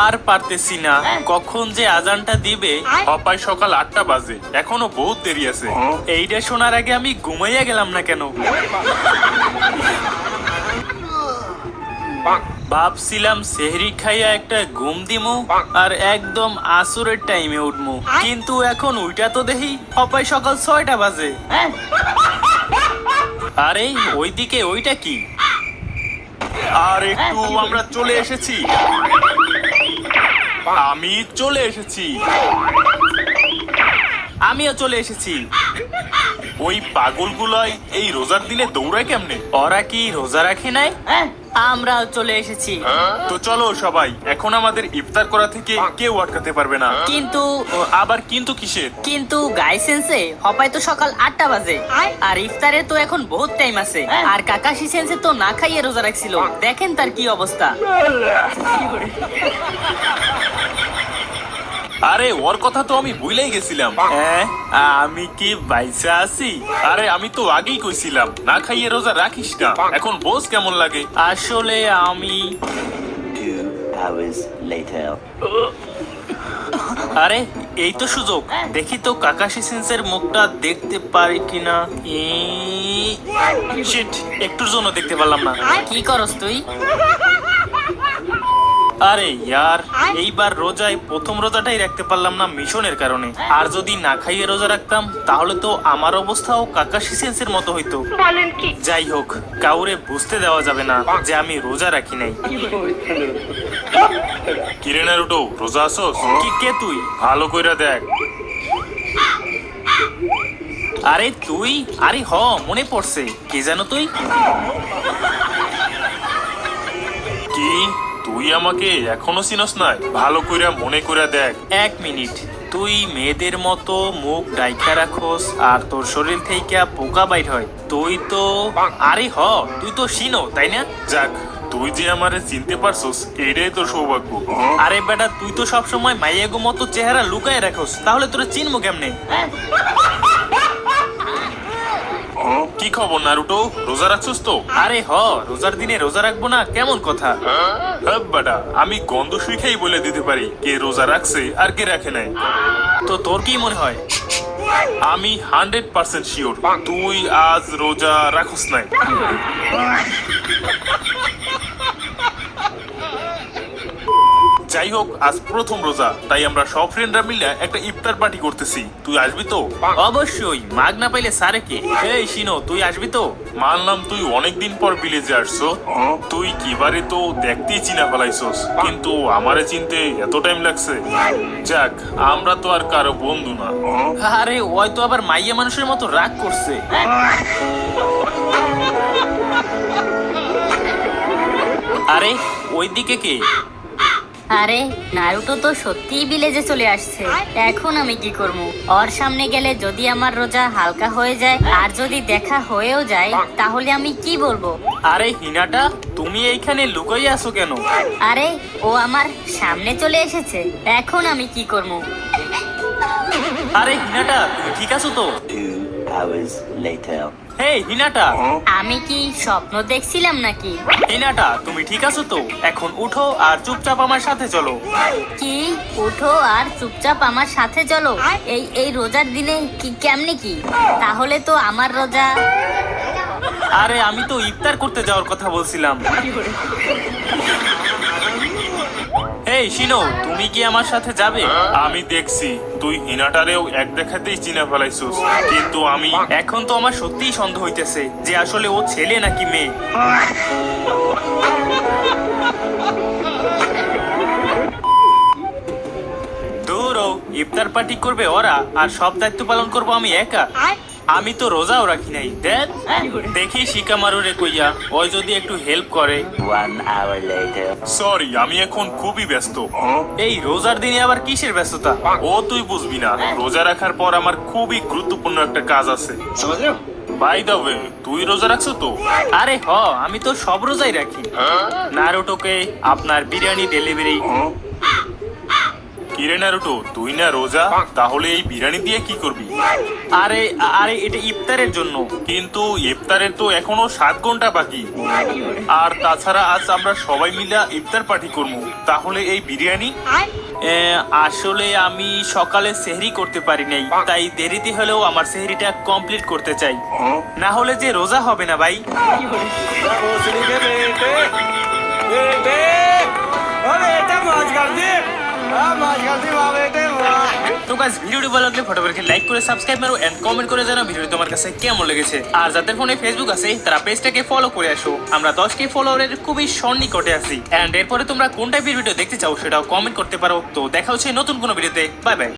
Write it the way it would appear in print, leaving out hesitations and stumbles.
আর পারতেছি না, কখন যে আজানটা দিবে। হপাই সকাল 8টা বাজে, এখনো বহুত দেরি আছে। এইটা শোনার আগে আমি ঘুমাইয়া গেলাম না কেন? ভাবছিলাম সেহরি খাইয়া একটা ঘুম দিমু আর একদম আসরের টাইমে উঠমু, কিন্তু এখন উইটা তো দেখি হপাই সকাল 6টা বাজে। আরে ওইদিকে ওইটা কি? আর একটু আমরা চলে এসেছি, আমি চলে এসেছি, আমিও চলে এসেছি। ওই পাগলগুলাই এই রোজার দিনে দৌড়ায় কেমনে? ওরা কি রোজা রাখে নাই? আমরাও চলে এসেছি। তো চলো সবাই, এখন আমাদের ইফতার করা থেকে কেউ আটকাতে পারবে না। কিন্তু আবার কিন্তু কিসের? কিন্তু গাইসেন্সে হপাই তো সকাল 8টা বাজে, আর ইফতারে তো এখন বহুত টাইম আছে। আর কাকাশি সেন্সে তো না খাইয়ে রোজা রাখছিল, দেখেন তার কি অবস্থা। আরে ওর কথা তো আমি ভুলেই গেছিলাম। হ্যাঁ, আমি কি বাইসা আছি? আরে আমি তো আগেই কইছিলাম না খাইয়ে রোজা রাখিস না। এখন বোঝ কেমন লাগে? আসলে আমি 2 hours later. আরে এই তো সুযোগ, দেখি তো কাকাশি সেন্সের মুখটা দেখতে পারি কিনা। শিট, একটুর জন্য দেখতে পারলাম না। কি করস তুই? আরে ইয়ার, এইবার রোজায় প্রথম রোজাটাই রাখতে পারলাম না মিশনের কারণে। আর যদি না খাইয়ে রোজা রাখতাম তাহলে তো আমার অবস্থাও কাকাশি সেন্সের মতো হইতো। বলেন কি? যাই হোক, কাউরে বুঝতে দেওয়া যাবে না যে আমি রোজা রাখি নাই। কিরে নারুটো, রোজা আসোস? কি কে তুই? ভালো কইরা দেখ। আরে তুই? আরে হ, মনে পড়ছে। কে জানো তুই? কি তুই আমাকে এখনো চিনস নাই? ভালো কইরা মনে কইরা দেখ। 1 মিনিট, তুই মেয়েদের মতো মুখ ডাইকা রাখোস আর তোর শরীর থেকে পোকা বাইর হয়। তুই তো আরে হ, তুই তো শিনো, তাই না? যাক, তুই যে আমারে চিনতে পারছস এটাই তোর সৌভাগ্য। আরে বেটা, তুই তো সবসময় মাইয়াগো মতো চেহারা লুকায় রাখোস, তাহলে তোরা চিনবো কেমনে? কি খবর নারুটো, রোজা রাখছস তো? আরে হ, রোজার দিনে রোজা রাখবো না কেমন কথা? বাডা, আমি গন্ধ শুইখাই বলে দিতে পারি কে রোজা রাখছে আর কে রাখে নাই। তো তোর কি মনে হয়? আমি 100% শিওর তুই আজ রোজা রাখস নাই। যাই হোক, আজ প্রথম রোজা, তাই আমরা সব ফ্রেন্ডরা মিলে একটা ইফতার পার্টি করতেছি। তুই আসবি তো? অবশ্যই, মাগ না পাইলে সারে কে। এই শিনো, তুই আসবি তো? মানলাম তুই অনেকদিন পর ভিলেজে আসছো, তুই কিবারে তো দেখতেই চিনা ফেলাইছস, কিন্তু আমারে চিনতে এত টাইম লাগছে। যাক, আমরা তো আর কারো বন্ধু না। আরে ওই তো আবার মাইয়া মানুষের মতো রাগ করছে। আরে ওইদিকে কে? আরে নারুটো তো সত্যিই ভিলেজে চলে আসছে। এখন আমি কি করব? ওর সামনে গেলে যদি আমার রোজা হালকা হয়ে যায়, আর যদি দেখা হয়েও যায়, তাহলে আমি কি বলবো? আরে হিনাটা, তুমি এইখানে লুকাই আছো কেন? আরে ও আমার সামনে চলে এসেছে, এখন আমি কি করব? আরে হিনাটা, তুমি ঠিক আছো তো? 2 hours later. হেই হিনাটা, আমি কি স্বপ্ন দেখছিলাম নাকি? হিনাটা, তুমি ঠিক আছো তো? এখন উঠো আর চুপচাপ আমার সাথে চলো। কি? উঠো আর চুপচাপ আমার সাথে চলো? এই রোজার দিনে কি কেমনে কি? তাহলে তো আমার রোজা। আরে আমি তো ইফতার করতে যাওয়ার কথা বলছিলাম। এই শিনো, তুমি কি আমার সাথে যাবে? আমি দেখছি তুই হিনাটারেও এক দেখাতেই চিনা ফেলাইছস, কিন্তু আমি এখন তো আমার সত্যিই সন্দেহ হইতেছে যে আসলে ও ছেলে নাকি মেয়ে। দূরও, ইফতার পার্টি করবে ওরা আর সব দায়িত্ব পালন করবো আমি একা। আমি তো রোজাও রাখি নাই। দেখ, দেখি শিকামারুরে কইয়া ওই যদি একটু হেল্প করে। 1 hour later. সরি, আমি এখন খুবই ব্যস্ত। এই রোজার দিনে আবার কিসের ব্যস্ততা? ও তুই বুঝবি না, রোজা রাখার পর আমার খুবই গুরুত্বপূর্ণ একটা কাজ আছে। বাই দ্য ওয়ে, তুই রোজা রাখছো তো? আরে হ, আমি তো সব রোজাই রাখি। নারুটোকে আপনার বিরিয়ানি ডেলিভারি। কিরে নারুটো, তুই না রোজা, তাহলে এই বিরিয়ানি দিয়ে কি করবি? আরে আরে এটা ইফতারের জন্য, কিন্তু ইফতারের তো এখনো 7 ঘন্টা বাকি। আর তাছাড়া আজ আমরা সবাই মিলে ইফতার পার্টি করবো, তাহলে এই বিরিয়ানি? আসলে আমি সকালে সেহরি করতে পারি নাই, তাই দেরিতে হলেও আমার সেহরিটা কমপ্লিট করতে চাই, না হলে যে রোজা হবে না ভাই। তো গাইস, ভিডিওটি ভালো লাগলে ফটোগ্রাফি লাইক করে সাবস্ক্রাইব করো এন্ড কমেন্ট করে জানাও ভিডিওটি তোমার কাছে কেমন লেগেছে। আর যাদের ফোনে ফেসবুক আছে তারা পেজটাকে ফলো করে আসো, আমরা 10K ফলোয়ারের খুবই সন্নিকটে আছি। এন্ড এরপরে তোমরা কোন টাইপের ভিডিও দেখতে চাও সেটাও কমেন্ট করতে পারো। তো দেখা হচ্ছে নতুন কোনো ভিডিওতে, বাই বাই।